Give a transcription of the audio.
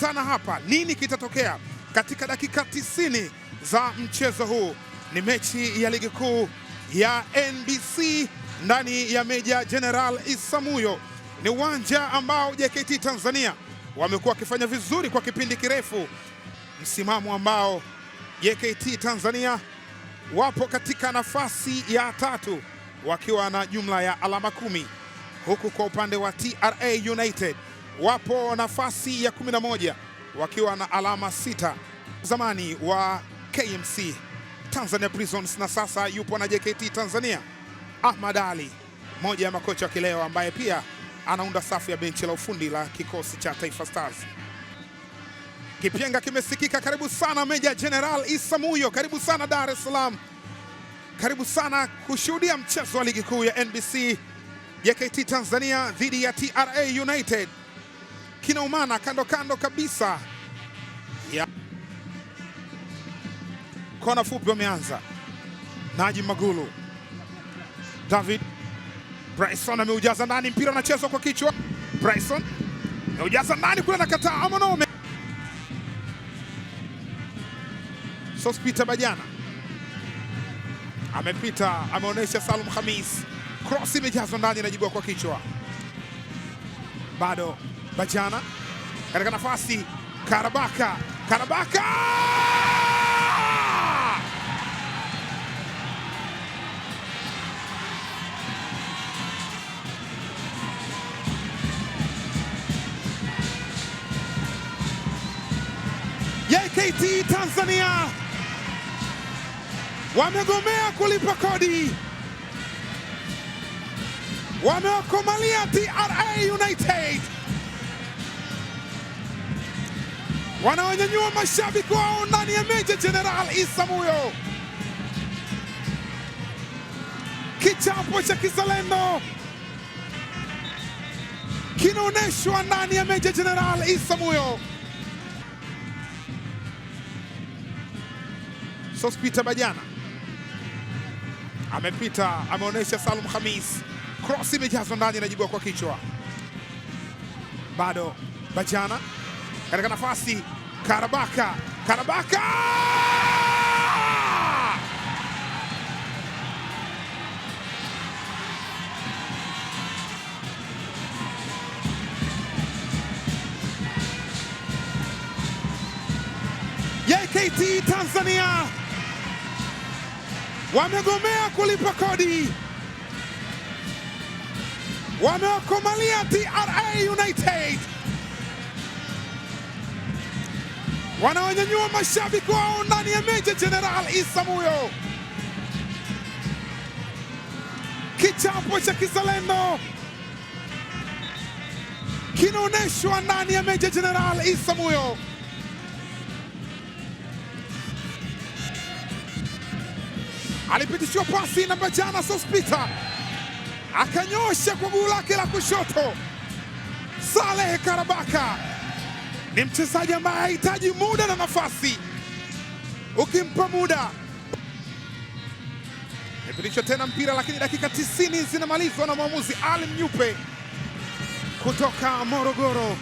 wanakutana hapa. Nini kitatokea katika dakika 90 za mchezo huu? Ni mechi ya ligi kuu ya NBC ndani ya Meja Jenerali Isamuhyo. Ni uwanja ambao JKT Tanzania wamekuwa wakifanya vizuri kwa kipindi kirefu, msimamo ambao JKT Tanzania wapo katika nafasi ya 3 wakiwa na jumla ya alama 10, huku kwa upande wa TRA United wapo nafasi ya 11 wakiwa na alama 6. Zamani wa KMC Tanzania Prisons na sasa yupo na JKT Tanzania, Ahmad Ali, mmoja ya makocha wa kileo ambaye pia anaunda safu ya benchi la ufundi la kikosi cha Taifa Stars. Kipenga kimesikika. Karibu sana Meja Jenerali Isamuhyo, karibu sana Dar es Salaam, karibu sana kushuhudia mchezo wa ligi kuu ya NBC, JKT Tanzania dhidi ya TRA United. Kinaumana kando kando kabisa ya kona fupi wameanza. Najim Magulu, David Bryson ameujaza ndani, mpira unachezwa kwa kichwa. Bryson ameujaza ndani kule, nakataa Amonome. Sospita Bajana amepita, ameonyesha Salum Khamis, cross imejazwa ndani, inajibiwa kwa kichwa. Bado Bajana katika nafasi, Karabaka JKT Tanzania wamegomea kulipa kodi, wamewakomalia TRA United, wanaonyanyua mashabiki wao ndani ya Meja Jenerali Isamuhyo. Kichapo cha kizalendo kinaonyeshwa ndani ya Meja Jenerali Isamuhyo. Sospita Bajana amepita, ameonyesha Salum Khamis, cross imejazwa ndani, inajibiwa kwa kichwa. Bado Bajana katika nafasi, Karabaka JKT Tanzania wamegomea kulipa kodi, wamewakomalia TRA United, wanaonyanyua mashabiki wao ndani ya Meja Jenerali Isamuhyo. Kichapo cha kizalendo kinaonyeshwa ndani ya Meja Jenerali Isamuhyo. Alipitishiwa pasi na Bajana, Sospita akanyosha kwa guu lake la kushoto. Saleh Karabaka ni mchezaji ambaye hahitaji muda na nafasi, ukimpa muda. Imepitishwa tena mpira, lakini dakika 90 zinamalizwa na mwamuzi Ali Mnyupe kutoka Morogoro.